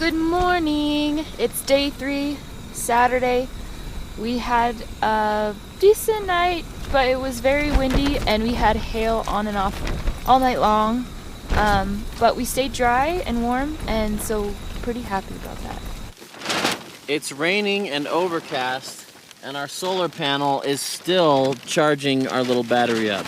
Good morning. It's day 3, Saturday. We had a decent night, but it was very windy and we had hail on and off all night long. But we stayed dry and warm, and so pretty happy about that. It's raining and overcast, and our solar panel is still charging our little battery up.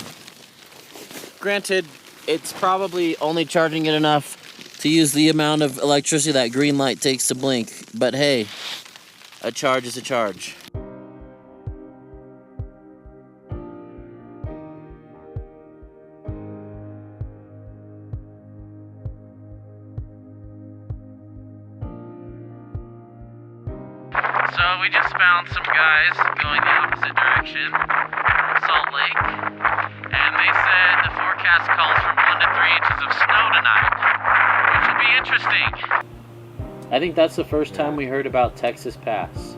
Granted, it's probably only charging it enough to use the amount of electricity that green light takes to blink, but hey, a charge is a charge. So we just found some guys going the opposite direction from Salt Lake, and they said the forecast calls for 1 to 3 inches of snow tonight, which will be interesting. I think that's the first time we heard about Texas Pass.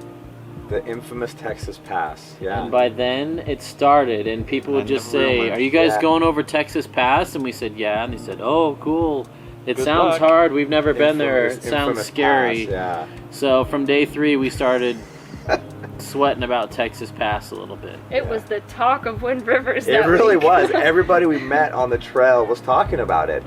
The infamous Texas Pass, yeah. And by then it started, and people would just say, "Are you guys going over Texas Pass?" And we said, "Yeah." And they said, "Oh, cool. It Good sounds luck. hard. We've never been there. It sounds Infamous scary." Pass, yeah. So from day 3, we started sweating about Texas Pass a little bit. It was the talk of Wind Rivers It that really week. was. Everybody we met on the trail was talking about it.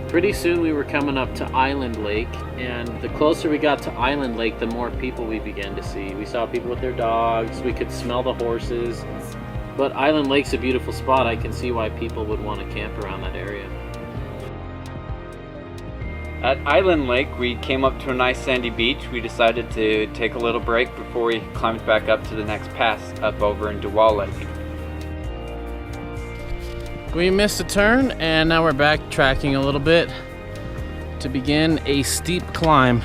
Pretty soon we were coming up to Island Lake, and the closer we got to Island Lake, the more people we began to see. We saw people with their dogs, we could smell the horses, but Island Lake's a beautiful spot. I can see why people would want to camp around that area. At Island Lake, we came up to a nice sandy beach. We decided to take a little break before we climbed back up to the next pass up over into Wall Lake. We missed a turn, and now we're backtracking a little bit to begin a steep climb.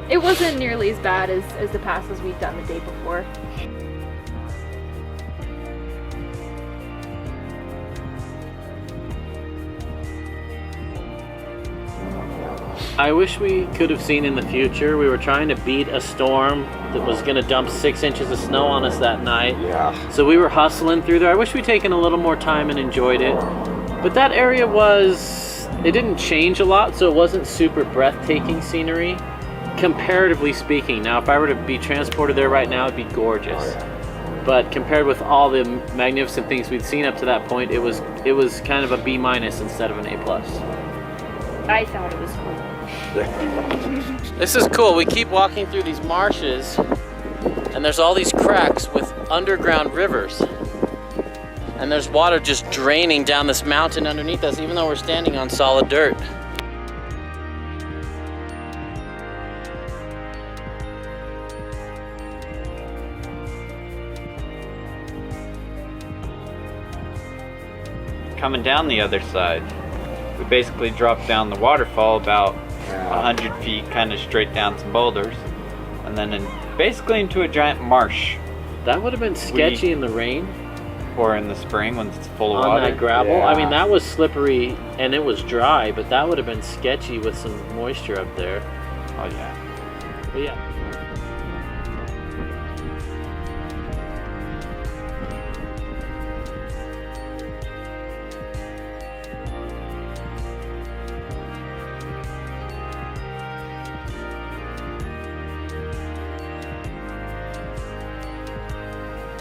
It wasn't nearly as bad as the passes we'd done the day before. I wish we could have seen in the future. We were trying to beat a storm that was going to dump 6 inches of snow on us that night. Yeah. So we were hustling through there. I wish we'd taken a little more time and enjoyed it. But that area it didn't change a lot, so it wasn't super breathtaking scenery, comparatively speaking. Now, if I were to be transported there right now, it'd be gorgeous. Oh, yeah. But compared with all the magnificent things we'd seen up to that point, it was kind of a B- instead of an A+. I thought it was cool. This is cool. We keep walking through these marshes, and there's all these cracks with underground rivers. And there's water just draining down this mountain underneath us, even though we're standing on solid dirt. Coming down the other side, we basically dropped down the waterfall about 100 feet, kind of straight down some boulders, and then basically into a giant marsh. That would have been sketchy in the rain. Or in the spring when it's full of On water. that gravel. Yeah. I mean, that was slippery and it was dry, but that would have been sketchy with some moisture up there. Oh yeah. But yeah.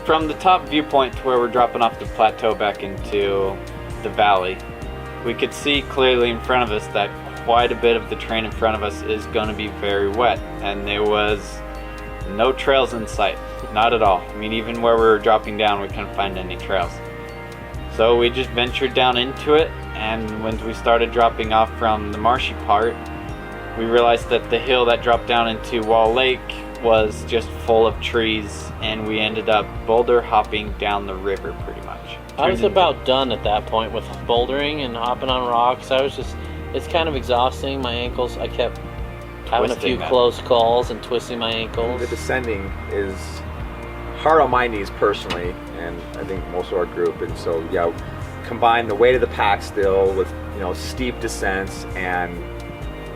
From the top viewpoint to where we're dropping off the plateau back into the valley, we could see clearly in front of us that quite a bit of the terrain in front of us is going to be very wet, and there was no trails in sight, not at all. I mean, even where we were dropping down, we couldn't find any trails. So we just ventured down into it, and when we started dropping off from the marshy part, we realized that the hill that dropped down into Wall Lake was just full of trees, and we ended up boulder hopping down the river pretty much. I was about done at that point with bouldering and hopping on rocks. It's kind of exhausting. My ankles, I kept having a few close calls and twisting my ankles. The descending is hard on my knees personally, and I think most of our group. And so, yeah, combine the weight of the pack still with, you know, steep descents and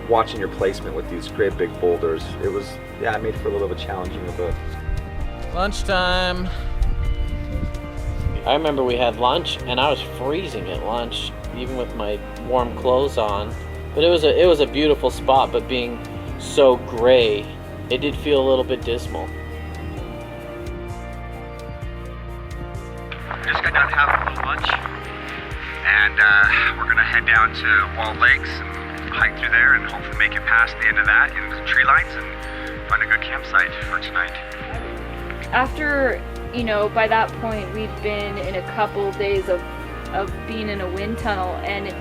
watching your placement with these great big boulders. It was, yeah, it made for a little bit challenging of a... Lunchtime. I remember we had lunch and I was freezing at lunch, even with my warm clothes on. But it was a beautiful spot, but being so gray, it did feel a little bit dismal. Just got done having a little lunch, and we're gonna head down to Wall Lakes and hike through there and hopefully make it past the end of that into the tree lines and find a good campsite for tonight. After, you know, by that point we'd been in a couple days of being in a wind tunnel, and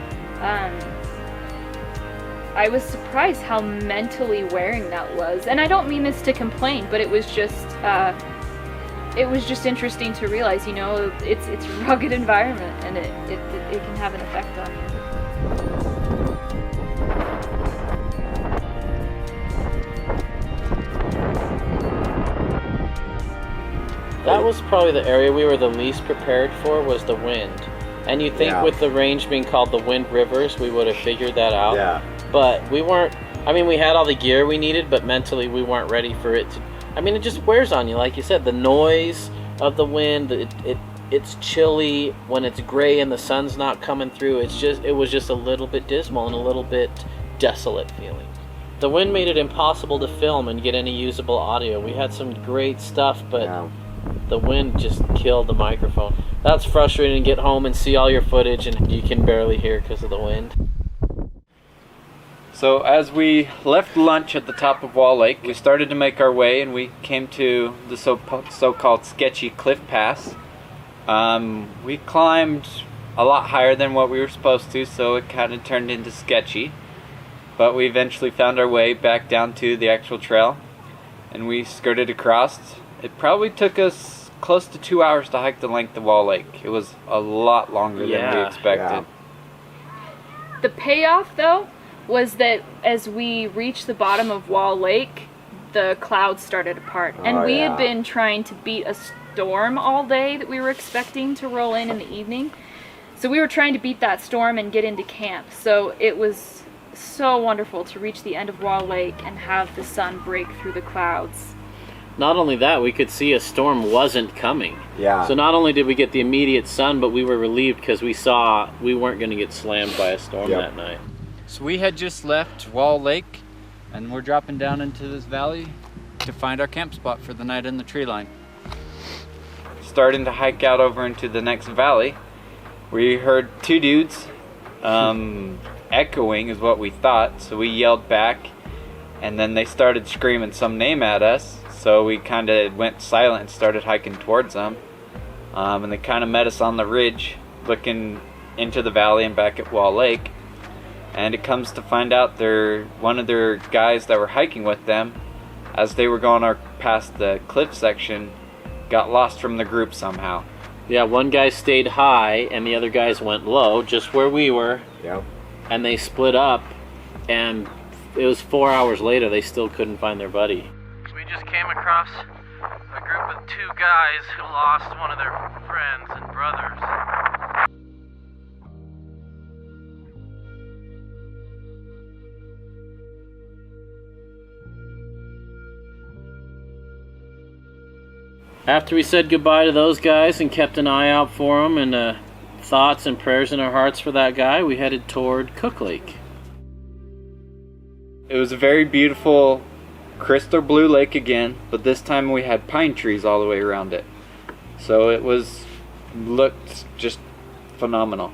I was surprised how mentally wearing that was. And I don't mean this to complain, but it was just interesting to realize, you know, it's a rugged environment, and it can have an effect on you. That was probably the area we were the least prepared for, was the wind. And you think with the range being called the Wind Rivers, we would have figured that out. Yeah. But we weren't, I mean, we had all the gear we needed, but mentally we weren't ready for it to, I mean, it just wears on you. Like you said, the noise of the wind, it's chilly when it's gray and the sun's not coming through. It was just a little bit dismal and a little bit desolate feeling. The wind made it impossible to film and get any usable audio. We had some great stuff, but the wind just killed the microphone. That's frustrating to get home and see all your footage and you can barely hear because of the wind. So as we left lunch at the top of Wall Lake, we started to make our way and we came to the so-called sketchy cliff pass. We climbed a lot higher than what we were supposed to, so it kind of turned into sketchy. But we eventually found our way back down to the actual trail and we skirted across. It probably took us close to 2 hours to hike the length of Wall Lake. It was a lot longer than we expected. The payoff, though, was that as we reached the bottom of Wall Lake, the clouds started to part. And we had been trying to beat a storm all day that we were expecting to roll in the evening. So we were trying to beat that storm and get into camp. So it was so wonderful to reach the end of Wall Lake and have the sun break through the clouds. Not only that, we could see a storm wasn't coming. Yeah. So not only did we get the immediate sun, but we were relieved because we saw we weren't going to get slammed by a storm that night. So we had just left Wall Lake and we're dropping down into this valley to find our camp spot for the night in the tree line. Starting to hike out over into the next valley, we heard two dudes echoing is what we thought, so we yelled back and then they started screaming some name at us, so we kind of went silent and started hiking towards them, and they kind of met us on the ridge looking into the valley and back at Wall Lake. And it comes to find out one of their guys that were hiking with them, as they were going past the cliff section, got lost from the group somehow. Yeah, one guy stayed high and the other guys went low, just where we were. Yep. And they split up, and it was 4 hours later they still couldn't find their buddy. We just came across a group of two guys who lost one of their friends and brothers. After we said goodbye to those guys and kept an eye out for them and thoughts and prayers in our hearts for that guy, we headed toward Cook Lake. It was a very beautiful crystal blue lake again, but this time we had pine trees all the way around it. So it looked just phenomenal.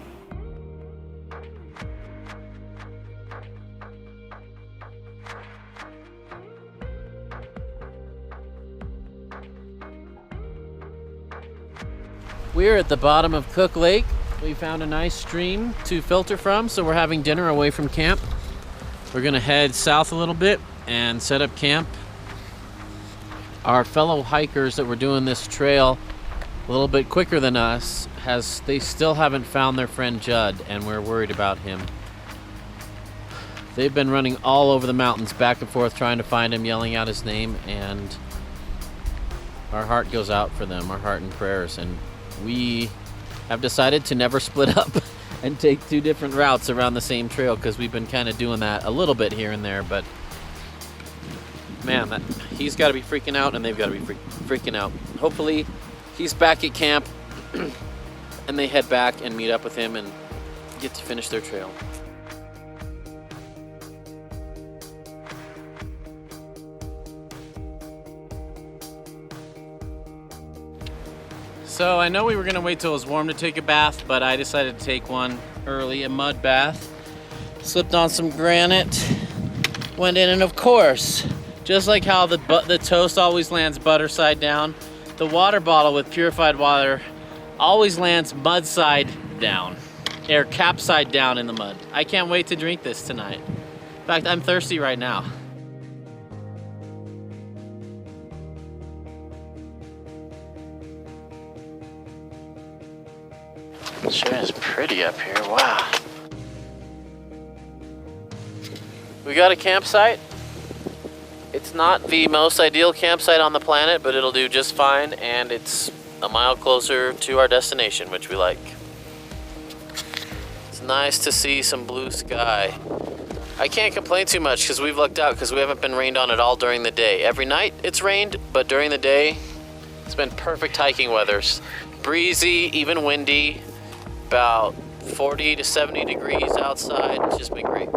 We're at the bottom of Cook Lake. We found a nice stream to filter from, so we're having dinner away from camp. We're gonna head south a little bit and set up camp. Our fellow hikers that were doing this trail a little bit quicker than us, they still haven't found their friend Judd, and we're worried about him. They've been running all over the mountains, back and forth, trying to find him, yelling out his name, and our heart goes out for them, our heart and prayers. And we have decided to never split up and take 2 different routes around the same trail, because we've been kind of doing that a little bit here and there. But man, he's got to be freaking out, and they've got to be freaking out. Hopefully he's back at camp and they head back and meet up with him and get to finish their trail. So I know we were gonna wait till it was warm to take a bath, but I decided to take one early, a mud bath. Slipped on some granite, went in, and of course, just like how the toast always lands butter side down, the water bottle with purified water always lands mud side down, or cap side down in the mud. I can't wait to drink this tonight. In fact, I'm thirsty right now. Sure is pretty up here, wow. We got a campsite. It's not the most ideal campsite on the planet, but it'll do just fine, and it's a mile closer to our destination, which we like. It's nice to see some blue sky. I can't complain too much because we've lucked out because we haven't been rained on at all during the day. Every night it's rained, but during the day it's been perfect hiking weather. Breezy, even windy. About 40 to 70 degrees outside. It's just been great.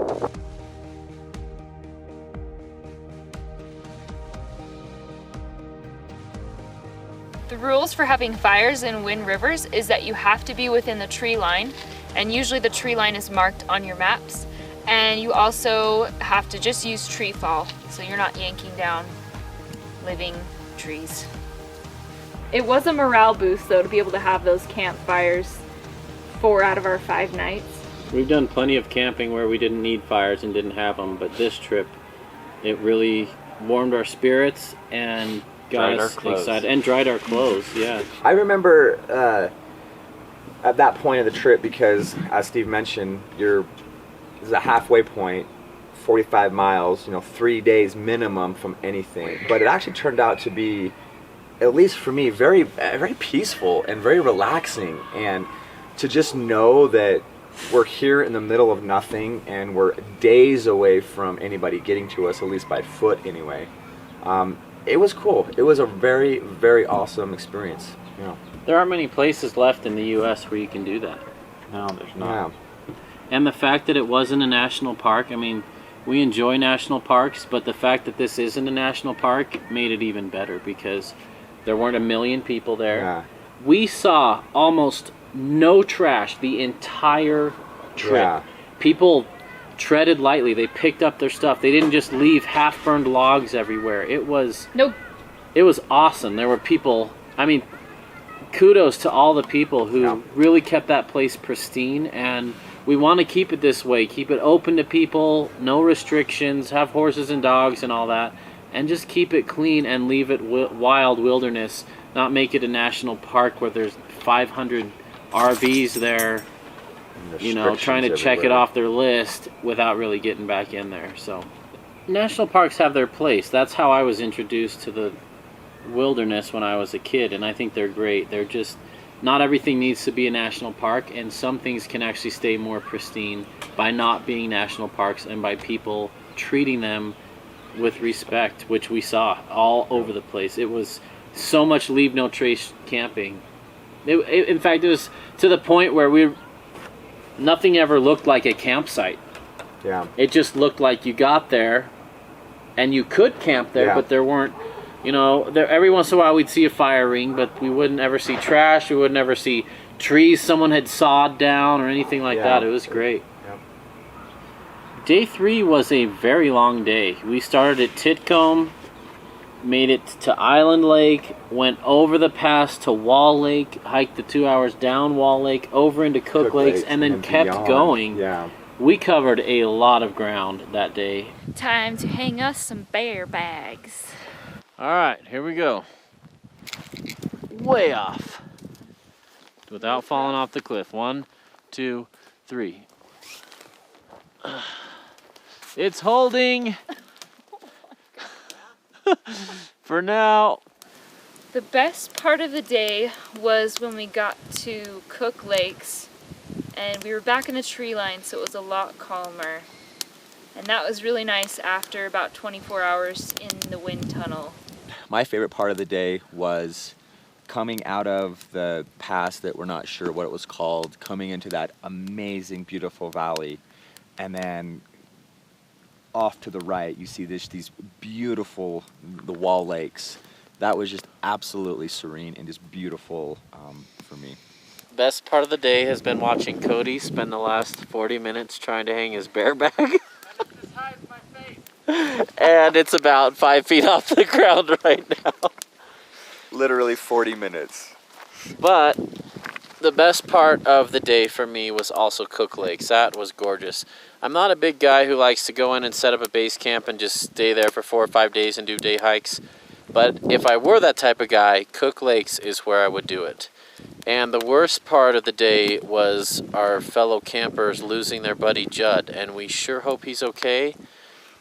The rules for having fires in Wind Rivers is that you have to be within the tree line, and usually the tree line is marked on your maps, and you also have to just use tree fall, so you're not yanking down living trees. It was a morale boost though to be able to have those campfires 4 out of our 5 nights. We've done plenty of camping where we didn't need fires and didn't have them, but this trip, it really warmed our spirits and got us excited, and dried our clothes. Yeah. I remember at that point of the trip, because as Steve mentioned, this is a halfway point, 45 miles, 3 days minimum from anything. But it actually turned out to be, at least for me, very, very peaceful and very relaxing. And to just know that we're here in the middle of nothing and we're days away from anybody getting to us, at least by foot anyway. It was cool. It was a very, very awesome experience. Yeah. There aren't many places left in the U.S. where you can do that. No, there's not. Yeah. And the fact that it wasn't a national park, I mean, we enjoy national parks, but the fact that this isn't a national park made it even better because there weren't a million people there. Yeah. We saw almost no trash the entire trip. Yeah. People treaded lightly. They picked up their stuff. They didn't just leave half-burned logs everywhere. It was awesome. There were people, I mean, kudos to all the people who really kept that place pristine, and we want to keep it this way. Keep it open to people, no restrictions, have horses and dogs and all that, and just keep it clean and leave it wild wilderness, not make it a national park where there's 500 RVs there, trying to check it off their list without really getting back in there. So national parks have their place. That's how I was introduced to the wilderness when I was a kid, and I think they're great. They're just, not everything needs to be a national park, and some things can actually stay more pristine by not being national parks and by people treating them with respect, which we saw all over the place. It was so much leave no trace camping. In fact, it was to the point where nothing ever looked like a campsite. Yeah. It just looked like you got there and you could camp there, but there weren't, every once in a while we'd see a fire ring, but we wouldn't ever see trash. We wouldn't ever see trees someone had sawed down or anything like that. It was great. Yeah. Day 3 was a very long day. We started at Titcomb, made it to Island Lake, went over the pass to Wall Lake, hiked the 2 hours down Wall Lake, over into Cook Lakes, and then kept going. Yeah. We covered a lot of ground that day. Time to hang us some bear bags. All right, here we go. Way off. without falling off the cliff. 1, 2, 3. It's holding for now. The best part of the day was when we got to Cook Lakes and we were back in a tree line, so it was a lot calmer. And that was really nice after about 24 hours in the wind tunnel. My favorite part of the day was coming out of the pass that we're not sure what it was called, coming into that amazing, beautiful valley, and then off to the right, you see these beautiful, the Wall Lakes. That was just absolutely serene and just beautiful for me. Best part of the day has been watching Cody spend the last 40 minutes trying to hang his bear bag. And it's about 5 feet off the ground right now. Literally 40 minutes. But the best part of the day for me was also Cook Lakes. That was gorgeous. I'm not a big guy who likes to go in and set up a base camp and just stay there for 4 or 5 days and do day hikes. But if I were that type of guy, Cook Lakes is where I would do it. And the worst part of the day was our fellow campers losing their buddy Judd, and we sure hope he's okay.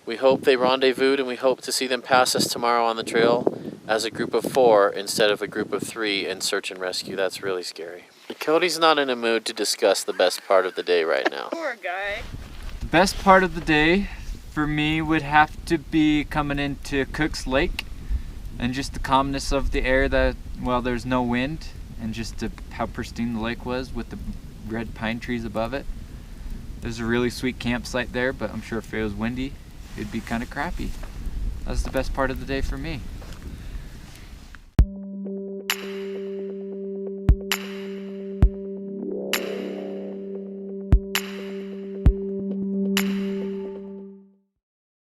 We hope they rendezvoused, and we hope to see them pass us tomorrow on the trail as a group of 4 instead of a group of 3 in search and rescue. That's really scary. Cody's not in a mood to discuss the best part of the day right now. Poor guy. The best part of the day for me would have to be coming into Cook's Lake and just the calmness of the air that, well, there's no wind, and just how pristine the lake was with the red pine trees above it. There's a really sweet campsite there, but I'm sure if it was windy, it'd be kind of crappy. That's the best part of the day for me.